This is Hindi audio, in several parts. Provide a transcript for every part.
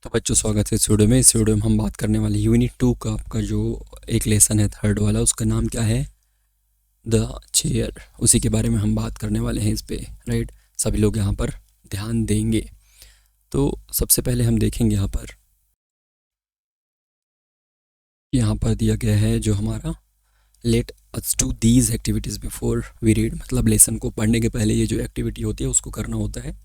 तो बच्चों स्वागत है इस वीडियो में। इस वीडियो में हम बात करने वाले यूनिट 2 का आपका जो एक लेसन है थर्ड वाला, उसका नाम क्या है, द चेयर। उसी के बारे में हम बात करने वाले हैं इस पे, राइट। सभी लोग यहाँ पर ध्यान देंगे। तो सबसे पहले हम देखेंगे यहाँ पर दिया गया है जो हमारा let us do these activities before we read, मतलब लेसन को पढ़ने के पहले ये जो एक्टिविटी होती है उसको करना होता है।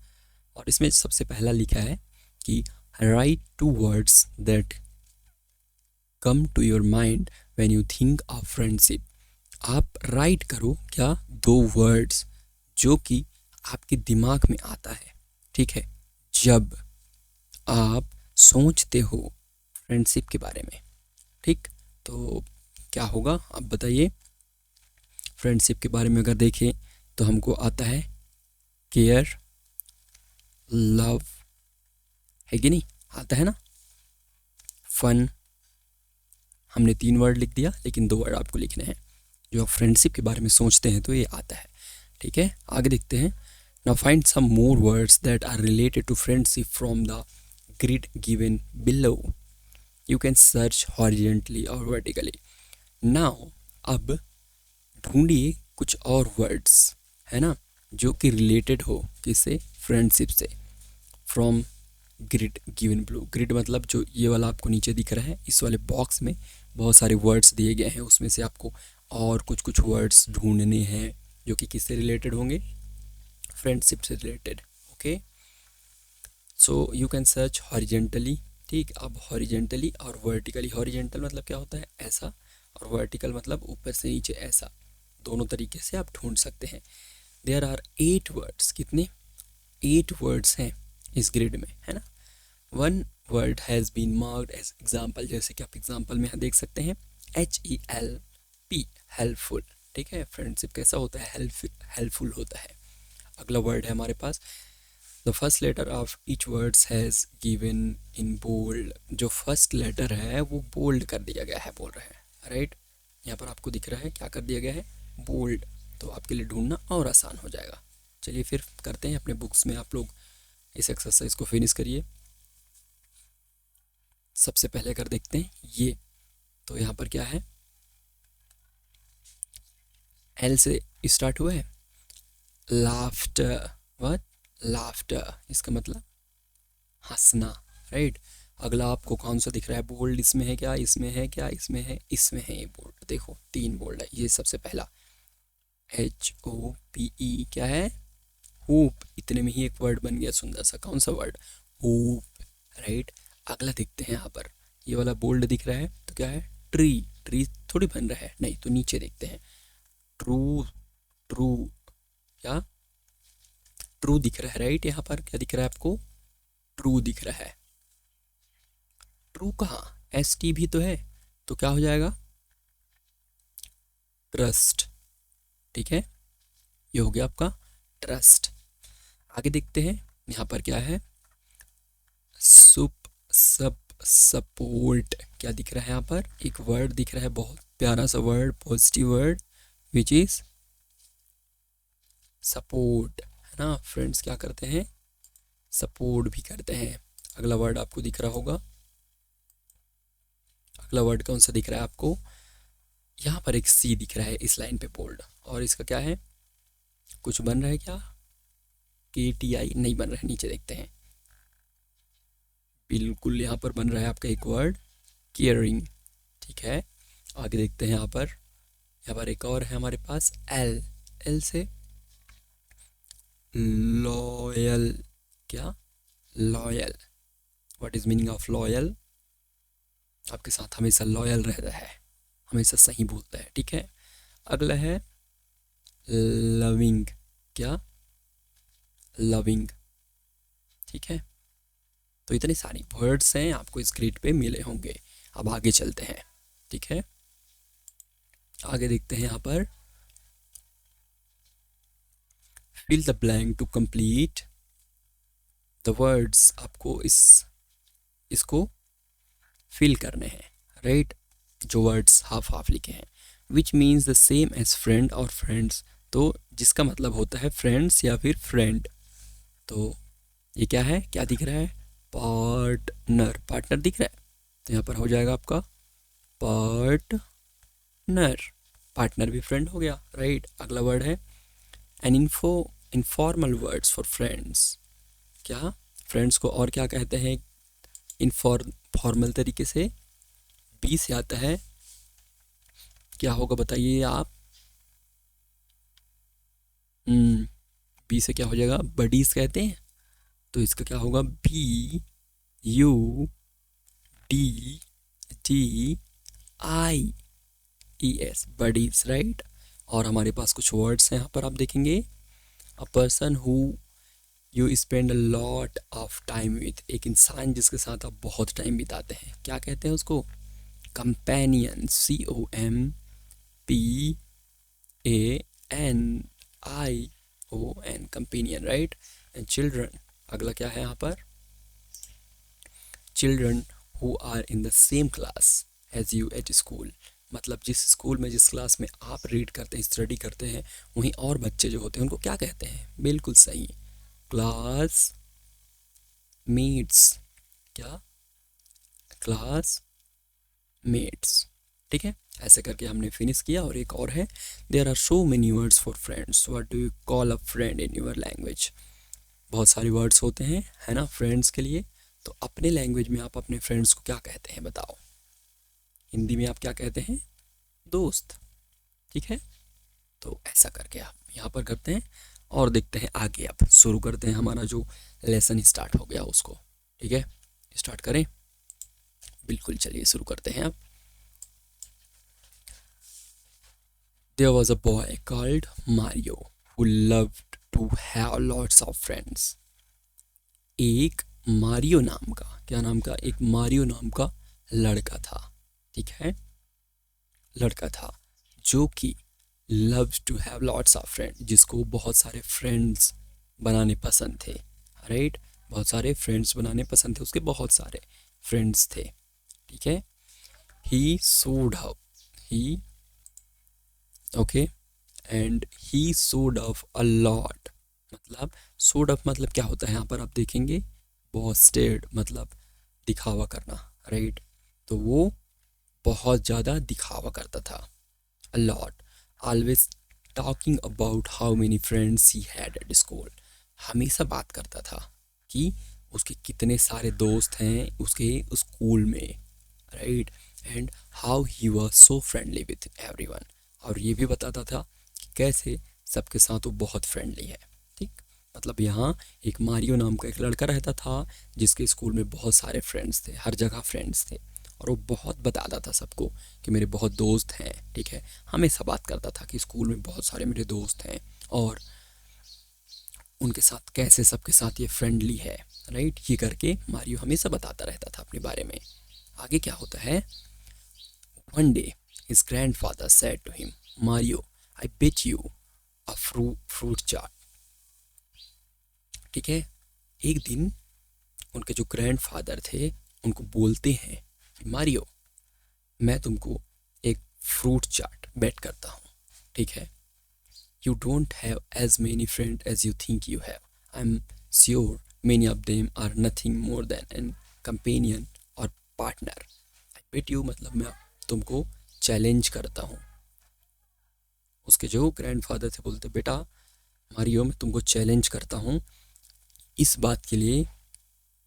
और इसमें सबसे पहला लिखा है कि write two words that come to your mind when you think of friendship. आप राइट करो क्या, दो वर्ड्स जो कि आपके दिमाग में आता है, ठीक है, जब आप सोचते हो फ्रेंडशिप के बारे में, ठीक। तो क्या होगा आप बताइए। फ्रेंडशिप के बारे में अगर देखें तो हमको आता है केयर, लव, है कि नहीं, आता है ना, फन। हमने 3 वर्ड लिख दिया लेकिन 2 वर्ड आपको लिखने हैं। जो आप फ्रेंडशिप के बारे में सोचते हैं तो ये आता है, ठीक है। आगे देखते हैं। Now find some more words that are related to friendship from the grid given below. You can search horizontally और वर्टिकली। नाउ अब ढूंढिए कुछ और वर्ड्स, है ना, जो कि रिलेटेड हो किससे, फ्रेंडशिप से। From grid given blue, grid मतलब जो ये वाला आपको नीचे दिख रहा है, इस वाले बॉक्स में बहुत सारे वर्ड्स दिए गए हैं, उसमें से आपको और कुछ कुछ वर्ड्स ढूंढने हैं जो कि किससे रिलेटेड होंगे, फ्रेंडशिप से related. Okay, so you can search horizontally, ठीक। अब हॉरिजेंटली और वर्टिकली, हॉरिजेंटल मतलब क्या होता है, ऐसा, और वर्टिकल मतलब ऊपर से नीचे ऐसा, दोनों तरीके से आप ढूंढ सकते हैं। देयर आर 8 वर्ड्स, कितने, 8 वर्ड्स हैं इस ग्रिड में, है ना। One word has been marked as example, जैसे कि आप एग्जाम्पल में देख सकते हैं, HELP, हेल्पफुल, ठीक है। फ्रेंडशिप कैसा होता है, हेल्पफुल होता है। अगला वर्ड है हमारे पास, the first letter of each words has given in bold. जो फर्स्ट लेटर है वो बोल्ड कर दिया गया है, बोल रहे हैं, राइट। यहाँ पर आपको दिख रहा है क्या कर दिया गया है, बोल्ड। तो आपके लिए ढूंढना और आसान हो जाएगा। चलिए फिर करते हैं, अपने बुक्स में आप लोग इस एक्सरसाइज को फिनिश करिए। सबसे पहले कर देखते हैं ये, तो यहाँ पर क्या है, एल से स्टार्ट हुआ है, लाफ्टर, व्हाट, लाफ्टर, इसका मतलब हंसना, राइट। अगला आपको कौन सा दिख रहा है, बोल्ड, इसमें है क्या, इसमें है क्या, इसमें है, इसमें है ये बोल्ड, देखो 3 बोल्ड है। ये सबसे पहला HOPE क्या है, होप। इतने में ही एक वर्ड बन गया सुंदर सा, कौन सा वर्ड, होप, राइट। अगला देखते हैं यहाँ पर, ये वाला बोल्ड दिख रहा है तो क्या है, ट्री, ट्री थोड़ी बन रहा है, नहीं, तो नीचे देखते हैं, ट्रू, ट्रू, क्या, ट्रू दिख रहा है, राइट। यहाँ पर क्या दिख रहा है आपको, ट्रू दिख रहा है। ट्रू कहाँ, ST भी तो है, तो क्या हो जाएगा, ट्रस्ट, ठीक है। ये हो गया आपका ट्रस्ट। आगे देखते हैं यहाँ पर क्या है, सुप, सब, सपोर्ट, क्या दिख रहा है यहाँ पर, एक वर्ड दिख रहा है, बहुत प्यारा सा word, positive word, which is support, है ना। फ्रेंड्स क्या करते हैं, सपोर्ट भी करते हैं। अगला वर्ड आपको दिख रहा होगा, अगला वर्ड कौन सा दिख रहा है आपको, यहाँ पर एक C दिख रहा है इस लाइन पे बोल्ड, और इसका क्या है, कुछ बन रहा है क्या, KTI नहीं बन रहा है, नीचे देखते हैं, बिल्कुल यहाँ पर बन रहा है आपका एक वर्ड, केयरिंग, ठीक है। आगे देखते हैं यहाँ पर एक और है हमारे पास, L, L से लॉयल, क्या, loyal, what is meaning of loyal, आपके साथ हमेशा लॉयल रहता है, हमेशा सही बोलता है, ठीक है। अगला है लविंग, क्या, लविंग, ठीक है। तो इतने सारे वर्ड्स हैं आपको इस ग्रिड पे मिले होंगे। अब आगे चलते हैं, ठीक है। आगे देखते हैं यहाँ पर, fill the blank to complete the words, आपको इसको फिल करने हैं, राइट। जो वर्ड्स हाफ हाफ लिखे हैं, which means the same as friend और फ्रेंड्स, तो जिसका मतलब होता है फ्रेंड्स या फिर फ्रेंड। तो ये क्या है, क्या दिख रहा है, पार्टनर, पार्टनर दिख रहा है, तो यहाँ पर हो जाएगा आपका पार्टनर, पार्टनर भी फ्रेंड हो गया, राइट। अगला वर्ड है an informal words for friends. क्या फ्रेंड्स को और क्या कहते हैं फॉर्मल तरीके से? बी से आता है, क्या होगा बताइए आप? बी से क्या हो जाएगा? बडीज कहते हैं, तो इसका क्या होगा? B U D T I E S, buddies, right. और हमारे पास कुछ वर्ड्स हैं यहाँ पर, आप देखेंगे a person who you spend a lot of time with, एक इंसान जिसके साथ आप बहुत टाइम बिताते हैं, क्या कहते हैं उसको? Companion, COMPANION, companion, right. And children, अगला क्या है यहाँ पर? Children who are in the same class as you at school, मतलब जिस स्कूल में, जिस क्लास में आप रीड करते हैं, स्टडी करते हैं, वहीं और बच्चे जो होते हैं उनको क्या कहते हैं? बिल्कुल सही, क्लास मेट्स। क्या? क्लास मेट्स, ठीक है। ऐसे करके हमने फिनिश किया। और एक और है, there are so many words for friends, what do you call a friend in your language? बहुत सारे वर्ड्स होते हैं, है ना, फ्रेंड्स के लिए। तो अपने लैंग्वेज में आप अपने फ्रेंड्स को क्या कहते हैं बताओ? हिंदी में आप क्या कहते हैं? दोस्त, ठीक है। तो ऐसा करके आप यहाँ पर करते हैं और देखते हैं आगे। अब शुरू करते हैं, हमारा जो लेसन स्टार्ट हो गया उसको, ठीक है। स्टार्ट करें? बिल्कुल, चलिए शुरू करते हैं अब। There was a boy called Mario who loved to have lots of friends. एक मारियो नाम का, क्या नाम का? एक मारियो नाम का लड़का था, ठीक है, लड़का था जो कि loves to have lots of friends, जिसको बहुत सारे फ्रेंड्स बनाने पसंद थे, राइट। बहुत सारे फ्रेंड्स बनाने पसंद थे उसके, बहुत सारे फ्रेंड्स थे, ठीक है। He showed up, he okay and he showed of a lot, मतलब शोड ऑफ मतलब क्या होता है यहाँ पर आप देखेंगे? बोस्टेड, मतलब दिखावा करना, राइट। तो वो बहुत ज़्यादा दिखावा करता था। A lot, always talking about how many friends he had at school, हमेशा बात करता था कि उसके कितने सारे दोस्त हैं उसके स्कूल में, right. And how he was so friendly with everyone, और ये भी बताता था कि कैसे सबके साथ वो बहुत फ्रेंडली है, ठीक। मतलब यहाँ एक मारियो नाम का एक लड़का रहता था जिसके स्कूल में बहुत सारे फ्रेंड्स थे, हर जगह फ्रेंड्स थे, और वो बहुत बताता था सबको कि मेरे बहुत दोस्त हैं, ठीक है। हमेशा बात करता था कि स्कूल में बहुत सारे मेरे दोस्त हैं और उनके साथ कैसे सबके साथ ये फ्रेंडली है, राइट। ये करके मारियो हमेशा बताता रहता था अपने बारे में। आगे क्या होता है? One day his grandfather said to him, Mario, I bet you a fruit chart, ठीक है। एक दिन उनके जो ग्रैंडफादर थे उनको बोलते हैं कि मारियो, मैं तुमको एक फ्रूट चाट बेट करता हूँ, ठीक है। You don't have as many friend as you think you have, I am sure many of them are nothing more than an companion और पार्टनर। आई बेट यू मतलब मैं तुमको चैलेंज करता हूँ। उसके जो ग्रैंडफादर थे बोलते, बेटा मारियो, मैं तुमको चैलेंज करता हूँ इस बात के लिए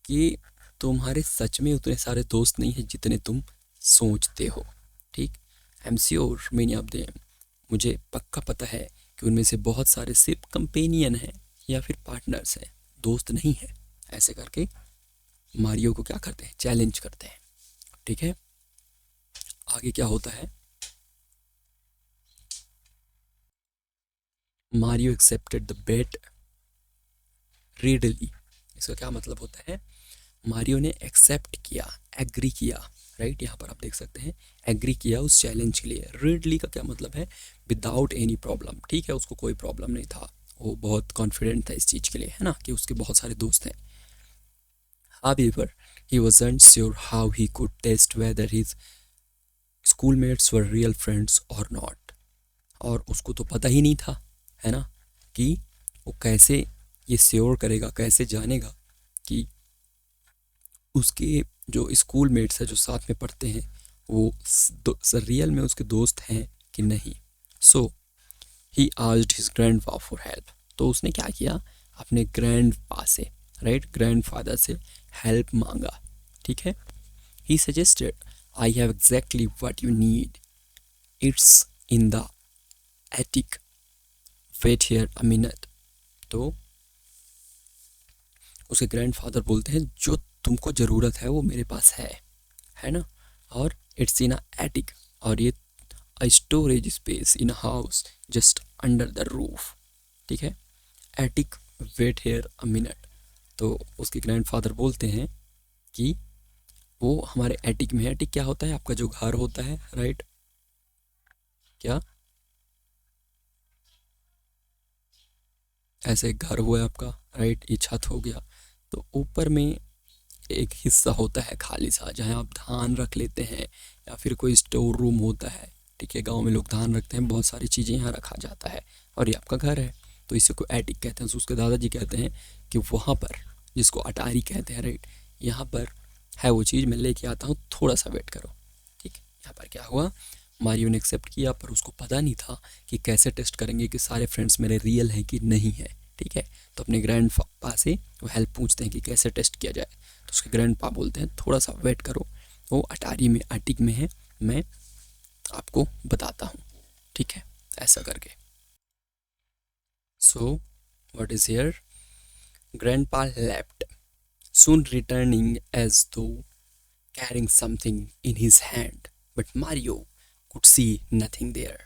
कि तुम्हारे सच में उतने सारे दोस्त नहीं हैं जितने तुम सोचते हो, ठीक। आई am sure many of them, मुझे पक्का पता है कि उनमें से बहुत सारे सिर्फ कंपेनियन हैं या फिर पार्टनर्स हैं, दोस्त नहीं है। ऐसे करके मारियो को क्या करते हैं? चैलेंज करते हैं, ठीक है। आगे क्या होता है? Mario accepted the bet readily, इसका क्या मतलब होता है? मारियो ने एक्सेप्ट किया, एग्री किया, राइट। यहाँ पर आप देख सकते हैं एग्री किया उस चैलेंज के लिए। रेडली का क्या मतलब है? विदाउट एनी प्रॉब्लम, ठीक है, उसको कोई प्रॉब्लम नहीं था, वो बहुत कॉन्फिडेंट था इस चीज़ के लिए, है ना, कि उसके बहुत सारे दोस्त हैं। However, he wasn't sure how he could test whether his schoolmates were real friends or not, और उसको तो पता ही नहीं था, है ना, कि वो कैसे ये श्योर करेगा, कैसे जानेगा कि उसके जो स्कूल मेट्स है जो साथ में पढ़ते हैं वो रियल में उसके दोस्त हैं कि नहीं। So he asked his grandpa for help. तो उसने क्या किया, अपने ग्रैंडपा से, राइट, ग्रैंडफादर से हेल्प मांगा। ठीक है। He suggested, I have exactly what you need, it's in the attic, wait here a minute. तो उसके ग्रैंडफादर बोलते हैं जो तुमको ज़रूरत है वो मेरे पास है ना। और इट्स इन अ एटिक, और ये a storage space in a house just under the roof. ठीक है। Attic, wait here a minute. तो उसके ग्रैंडफादर बोलते हैं कि वो हमारे एटिक में है। एटिक क्या होता है, आपका जो घर होता है, राइट, क्या ऐसे एक घर हुआ है आपका, राइट, ये छत हो गया। तो ऊपर में एक हिस्सा होता है खाली सा जहाँ आप धान रख लेते हैं या फिर कोई स्टोर रूम होता है। ठीक है, गांव में लोग धान रखते हैं, बहुत सारी चीज़ें यहाँ रखा जाता है, और ये आपका घर है। तो इसी को एटिक कहते हैं। तो उसके दादाजी कहते हैं कि वहाँ पर, जिसको अटारी कहते हैं, राइट, यहाँ पर है वो चीज़, मैं लेके आता हूँ, थोड़ा सा वेट करो। ठीक, यहाँ पर क्या हुआ, मारियो ने एक्सेप्ट किया, पर उसको पता नहीं था कि कैसे टेस्ट करेंगे कि सारे फ्रेंड्स मेरे रियल हैं कि नहीं है। ठीक है। तो अपने ग्रैंड पा से वो हेल्प पूछते हैं कि कैसे टेस्ट किया जाए। तो उसके ग्रैंड पा बोलते हैं थोड़ा सा वेट करो, वो अटारी में, अटिक में है, मैं आपको बताता हूँ। ठीक है, ऐसा करके। So what is here, grand पा left, soon returning as though carrying something in his hand, but Mario could see nothing there.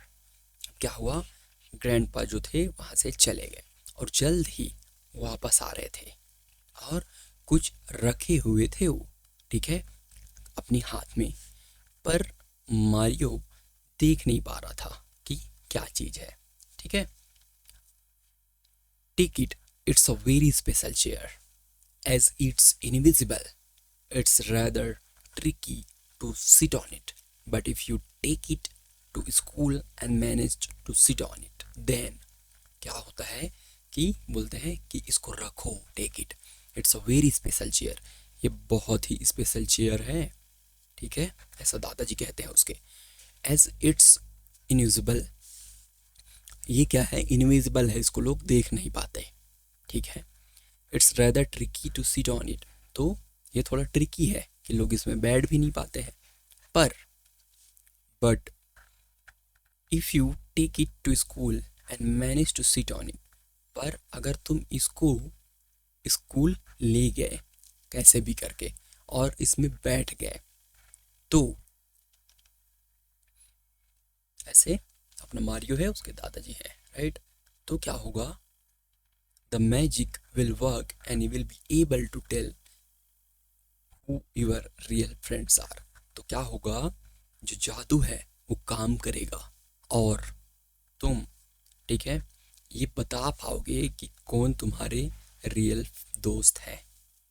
क्या हुआ, ग्रैंडपा जो थे वहाँ से चले गए और जल्द ही वापस आ रहे थे, और कुछ रखे हुए थे वो, ठीक है, अपनी हाथ में। पर मारियो देख नहीं पा रहा था कि क्या चीज़ है। ठीक है। Take it, it's a very special chair, as it's invisible, it's rather tricky to sit on it, but if you take it to school and manage to sit on it, then क्या होता है कि बोलते हैं कि इसको रखो, take it, it's a very special chair, ये बहुत ही स्पेशल चेयर है। ठीक है, ऐसा दादाजी कहते हैं उसके। एज इट्स इनविजिबल, ये क्या है, इनविजिबल है, इसको लोग देख नहीं पाते। ठीक है। It's rather tricky to sit on it, तो ये थोड़ा ट्रिकी है कि लोग इसमें बैठ भी नहीं पाते हैं। पर but if you take it to school and manage to sit on it, पर अगर तुम इसको स्कूल ले गए कैसे भी करके और इसमें बैठ गए, तो ऐसे अपना मारियो है, उसके दादाजी हैं, राइट, तो क्या होगा, the magic will work and you will be able to tell who your real friends are. तो क्या होगा, जो जादू है वो काम करेगा और तुम, ठीक है, ये बता पाओगे कि कौन तुम्हारे रियल दोस्त है।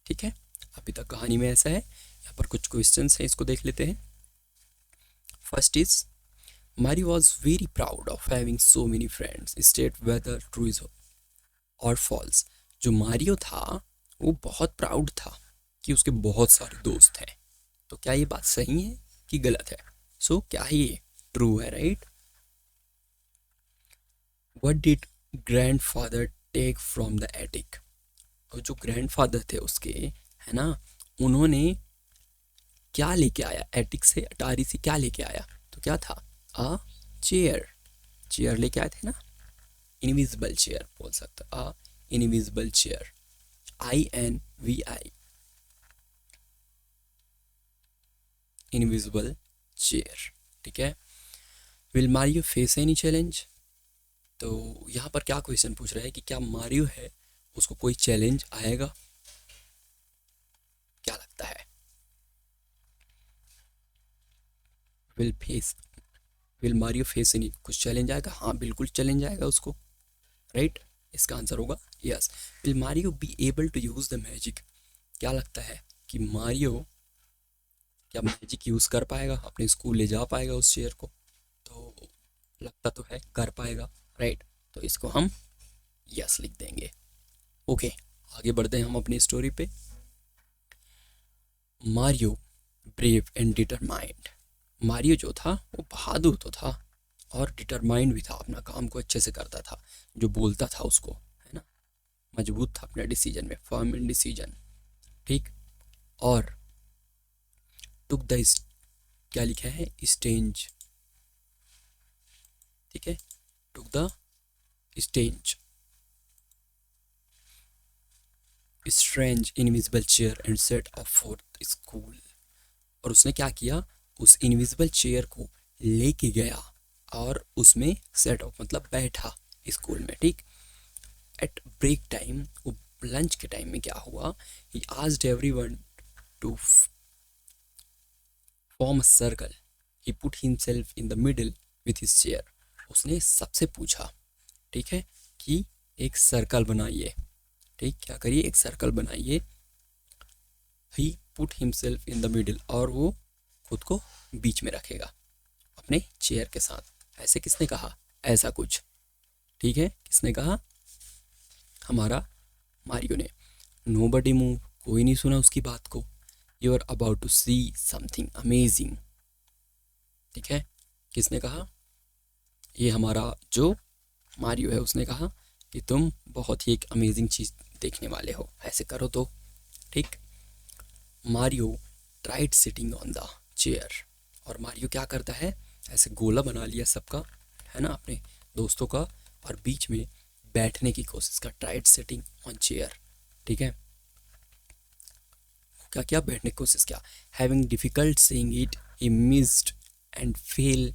ठीक है। अभी तक कहानी में ऐसा है। यहाँ पर कुछ क्वेश्चंस हैं, इसको देख लेते हैं। First is, Mario was very proud of having so many friends, state whether true is और फॉल्स। जो मारियो था वो बहुत प्राउड था कि उसके बहुत सारे दोस्त हैं। तो क्या ये बात सही है कि गलत है? सो क्या है ये ट्रू है, right? What did grandfather take from the attic? और जो ग्रैंडफादर थे उसके, है ना, उन्होंने क्या लेके आया एटिक से, अटारी से क्या लेके आया? तो क्या था? अ चेयर, चेयर लेके आए थे ना, इनविजिबल चेयर बोल सकते, a invisible chair, INVI, invisible chair. ठीक है। Will Mario face any challenge? तो यहाँ पर क्या क्वेश्चन पूछ रहा है कि क्या मारियो है उसको कोई चैलेंज आएगा? क्या लगता है? Will face, will Mario face any, कुछ चैलेंज आएगा? हाँ बिल्कुल चैलेंज आएगा उसको, राइट। इसका आंसर होगा yes. Will Mario be able to use the magic? क्या लगता है कि मारियो क्या मैजिक यूज कर पाएगा, अपने स्कूल ले जा पाएगा उस चेयर को? तो लगता तो है कर पाएगा, राइट। तो इसको हम यस लिख देंगे। ओके, आगे बढ़ते हैं हम अपनी स्टोरी पे। Mario brave and determined. Mario जो था वो बहादुर तो था और डिटरमाइंड भी था, अपना काम को अच्छे से करता था, जो बोलता था उसको, है ना, मजबूत था अपने डिसीजन में, फर्म इन डिसीजन, ठीक। और टुक द, क्या लिखा है, स्टेंज, ठीक है, took the Strange strange invisible chair and set of for school. और उसने क्या किया, उस इनविजिबल चेयर को लेके गया और उसमें सेट ऑफ मतलब बैठा स्कूल में, ठीक। एट ब्रेक टाइम, वो लंच के टाइम में क्या हुआ, he asked everyone to form a circle, he put himself in the middle with his chair. उसने सबसे पूछा, ठीक है, कि एक सर्कल बनाइए, ठीक, क्या करिए, एक सर्कल बनाइए। He put himself in the middle, और वो खुद को बीच में रखेगा अपने चेयर के साथ। ऐसे किसने कहा, ऐसा कुछ, ठीक है, किसने कहा, हमारा मारियो ने। नो बडी मूव, कोई नहीं सुना उसकी बात को। You are about to see something amazing, ठीक है, किसने कहा, ये हमारा जो मारियो है उसने कहा कि तुम बहुत ही एक अमेजिंग चीज़ देखने वाले हो, ऐसे करो तो, ठीक। Mario tried sitting on the chair, और मारियो क्या करता है, ऐसे गोला बना लिया सबका, है ना, अपने दोस्तों का, और बीच में बैठने की कोशिश कर, ट्राइड सिटिंग ऑन चेयर, ठीक है, क्या क्या बैठने की कोशिश किया। Having difficult saying it, he missed and fell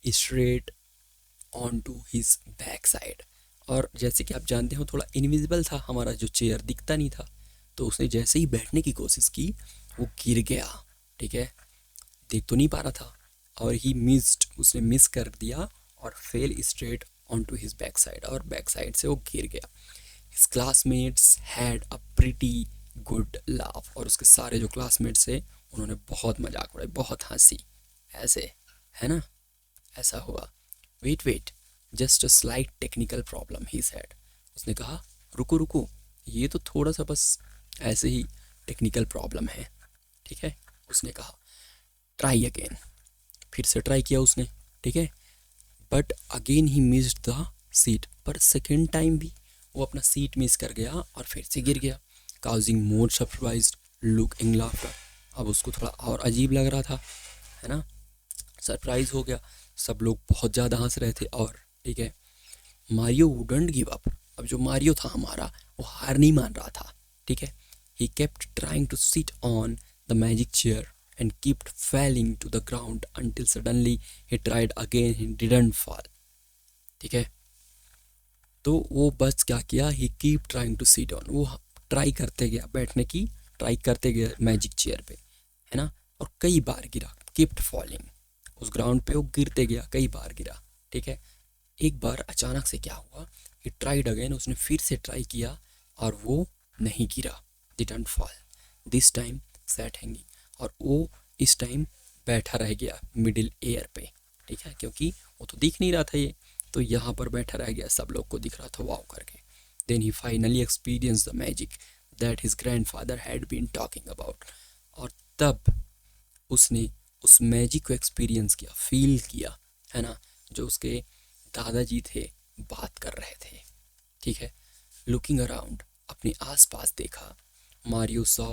straight on to his back side. और जैसे कि आप जानते हो थोड़ा इनविजिबल था हमारा जो चेयर, दिखता नहीं था, तो उसने जैसे ही बैठने की कोशिश की वो गिर गया, ठीक है, देख तो नहीं पा रहा था, और ही मिस्ड, उसने मिस कर दिया और fell straight on to his back side, और बैक साइड से वो गिर गया। His classmates had a pretty good laugh, और उसके सारे जो क्लासमेट्स थे उन्होंने बहुत मजाक उड़ाई, बहुत हंसी, ऐसे, है ना, ऐसा हुआ। Wait wait, just a slight technical problem, he said, उसने कहा रुको रुको, ये तो थोड़ा सा बस ऐसे ही टेक्निकल प्रॉब्लम है, ठीक है, उसने कहा। ट्राई अगेन, फिर से ट्राई किया उसने, ठीक है, but again he missed the seat, पर सेकेंड टाइम भी वो अपना सीट मिस कर गया और फिर से गिर गया। Causing more surprise look in laughter, अब उसको थोड़ा और अजीब लग रहा था, है ना, सरप्राइज हो गया, सब लोग बहुत ज़्यादा हंस रहे थे, और ठीक है, मारियो वुडंट गिव अप, अब जो मारियो था हमारा वो हार नहीं मान रहा था, ठीक है, he kept trying to sit on the magic chair and kept falling to the ground until suddenly he tried again, he didn't fall, ठीक है, तो वो बस क्या किया, he keep trying to sit on, वो ट्राई करते गया, बैठने की ट्राई करते गया मैजिक चेयर पे, है ना, और कई बार गिरा, kept falling, उस ग्राउंड पे वो गिरते गया, कई बार गिरा, ठीक है। एक बार अचानक से क्या हुआ, he tried again, उसने फिर से ट्राई किया और वो नहीं गिरा, didn't fall, this time sat hanging, और वो इस टाइम बैठा रह गया मिडिल एयर पे, ठीक है, क्योंकि वो तो दिख नहीं रहा था ये, तो यहाँ पर बैठा रह गया, सब लोग को दिख रहा था वाव करके। Then he finally experience the magic that his grandfather had been talking about, और तब उसने उस मैजिक को एक्सपीरियंस किया, फील किया, है ना, जो उसके दादाजी थे बात कर रहे थे, ठीक है। लुकिंग अराउंड, अपने आसपास देखा, Mario saw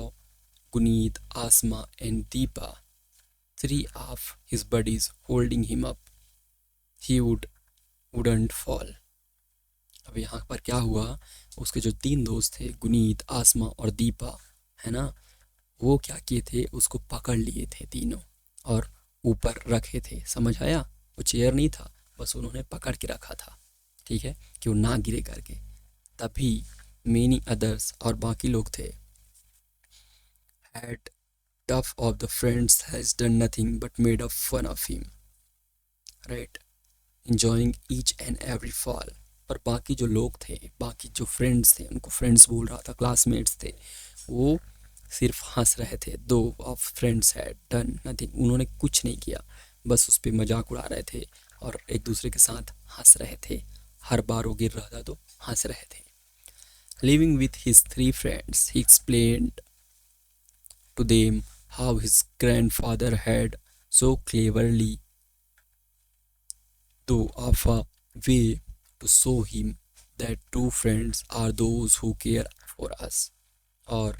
Guneet, Asma and Deepa, three of his buddies holding him up. He wouldn't fall. अब यहाँ पर क्या हुआ, उसके जो तीन दोस्त थे गुनीत, आसमा और दीपा, है ना, वो क्या किए थे, उसको पकड़ लिए थे तीनों और ऊपर रखे थे, समझ आया, वो चेयर नहीं था, बस उन्होंने पकड़ के रखा था, ठीक है, कि वो ना गिरे करके। तभी मेनी अदर्स, और बाकी लोग थे, had tough of the friends has done nothing but made a fun of him, right, enjoying each and every fall। पर बाकी जो लोग थे, बाकी जो फ्रेंड्स थे, उनको फ्रेंड्स बोल रहा था, क्लासमेट्स थे, वो सिर्फ हंस रहे थे। दो of friends had done nothing, उन्होंने कुछ नहीं किया, बस उस पर मजाक उड़ा रहे थे और एक दूसरे के साथ हंस रहे थे, हर बार वो गिर रहा था तो हंस रहे थे। Living with his three friends, he explained to them how his grandfather had so cleverly though of a way to show him that true friends are those who care for us. और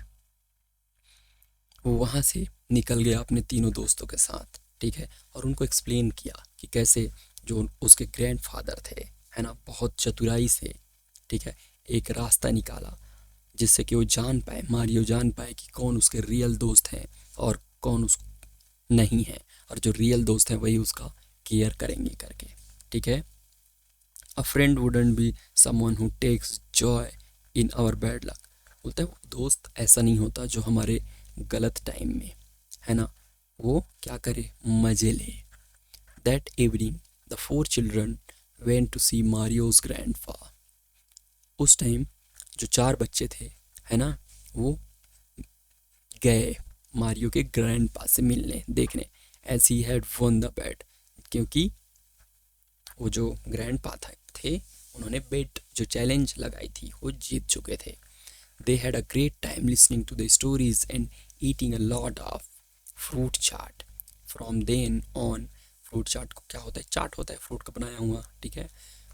वो वहाँ से निकल गया अपने तीनों दोस्तों के साथ, ठीक है, और उनको एक्सप्लेन किया कि कैसे जो उसके ग्रैंडफादर थे, है ना, बहुत चतुराई से, ठीक है, एक रास्ता निकाला जिससे कि वो जान पाए, मारियो जान पाए कि कौन उसके रियल दोस्त हैं और कौन उस नहीं है, और जो रियल दोस्त हैं वही उसका केयर करेंगे करके, ठीक है। A friend wouldn't be someone who takes joy in our bad luck. बोलते हैं दोस्त ऐसा नहीं होता जो हमारे गलत टाइम में, है ना, वो क्या करे, मज़े ले। That evening the four children went to see Mario's grandpa. उस टाइम जो चार बच्चे थे, है ना, वो गए मारियो के ग्रैंडपा से मिलने, देखने, as he had won the bet, क्योंकि वो जो ग्रैंडपा थे उन्होंने बेट जो चैलेंज लगाई थी वो जीत चुके थे। They had a great time listening to the stories and eating a lot of fruit chaat. From then on, fruit chaat को क्या होता है, चाट होता है फ्रूट का बनाया हुआ, ठीक है।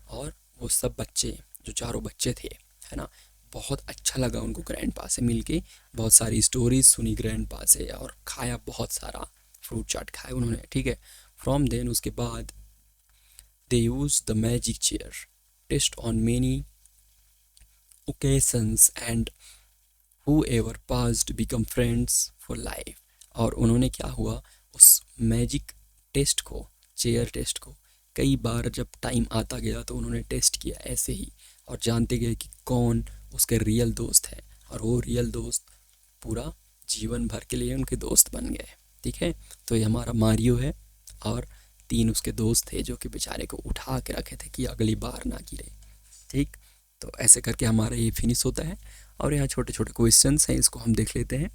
और वो सब बच्चे जो चारों बच्चे थे, है ना, बहुत अच्छा लगा उनको ग्रैंडपा से मिलके, बहुत सारी स्टोरीज सुनी ग्रैंडपा से और खाया, बहुत सारा फ्रूट चाट खाया उन्होंने, ठीक है। फ्रॉम देन उसके बाद they use the magic chair test on many occasions and whoever passed become friends for life। और उन्होंने क्या हुआ, उस मैजिक टेस्ट को, चेयर टेस्ट को कई बार जब टाइम आता गया तो उन्होंने टेस्ट किया ऐसे ही, और जानते गए कि कौन उसके रियल दोस्त है, और वो रियल दोस्त पूरा जीवन भर के लिए उनके दोस्त बन गए, ठीक है। तो ये हमारा मारियो है और तीन उसके दोस्त थे जो कि बेचारे को उठा के रखे थे कि अगली बार ना गिरे, ठीक। तो ऐसे करके हमारा ये फिनिश होता है, और यहाँ छोटे छोटे क्वेश्चंस हैं, इसको हम देख लेते हैं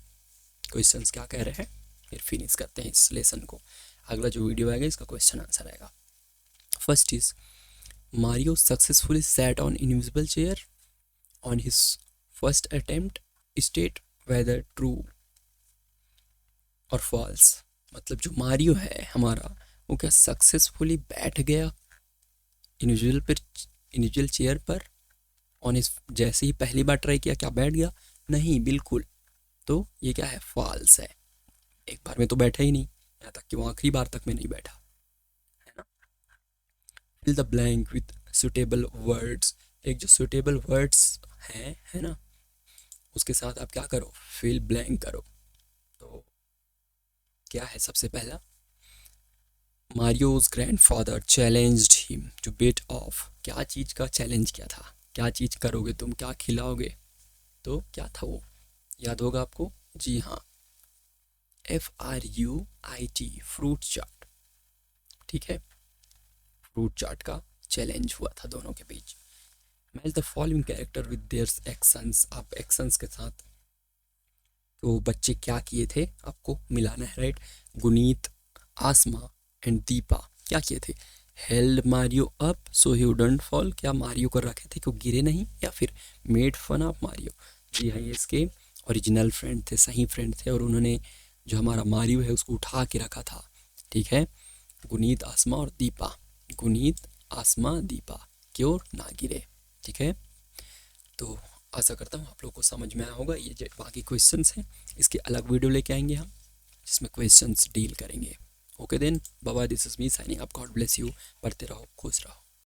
क्वेश्चंस क्या कह रहे हैं, फिर फिनिश करते हैं इस लेसन को। अगला जो वीडियो आएगा इसका क्वेश्चन आंसर आएगा। First is Mario successfully sat on invisible chair on his first attempt, state whether true और फॉल्स। मतलब जो मारियो है हमारा वो क्या सक्सेसफुली बैठ गया इनविजिबल चेयर पर ऑन इस, जैसे ही पहली बार ट्राई किया क्या बैठ गया, नहीं बिल्कुल, तो ये क्या है, फॉल्स है, एक बार में तो बैठा ही नहीं, यहाँ तक कि वो आखिरी बार तक में नहीं बैठा, है ना। Fill the blank with suitable words, एक जो सुटेबल वर्ड्स हैं, है ना, उसके साथ आप क्या करो, फिल ब्लैंक करो। तो क्या है, सबसे पहला Mario's grandfather challenged him to bet of, क्या चीज़ का चैलेंज किया था, क्या चीज़ करोगे तुम, क्या खिलाओगे, तो क्या था वो, याद होगा आपको, जी हाँ, FRUIT, फ्रूट चाट, ठीक है, फ्रूट चाट का चैलेंज हुआ था दोनों के बीच। Match the following character with their actions, आप एक्शंस के साथ तो बच्चे क्या किए थे आपको मिलाना है, right. Guneet, Asma and Deepa क्या किए थे, हेल्ड मारियो अप सो ही वुडंट फॉल, क्या मारियो को रखे थे कि वो गिरे नहीं, या फिर मेड फन ऑफ मारियो, जी हाँ, ये इसके ओरिजिनल फ्रेंड थे, सही फ्रेंड थे, और उन्होंने जो हमारा मारियो है उसको उठा के रखा था, ठीक है। गुनीत, आसमा और दीपा, गुनीत, आसमा, दीपा, क्यों ना गिरे, ठीक है। तो आशा करता हूँ आप लोग को समझ में आया होगा। ये जो बाकी क्वेश्चंस हैं इसके अलग वीडियो लेके आएंगे हम, जिसमें क्वेश्चंस डील करेंगे। Okay then, bye bye, this is me signing up, God bless you, पढ़ते रहो, खुश रहो।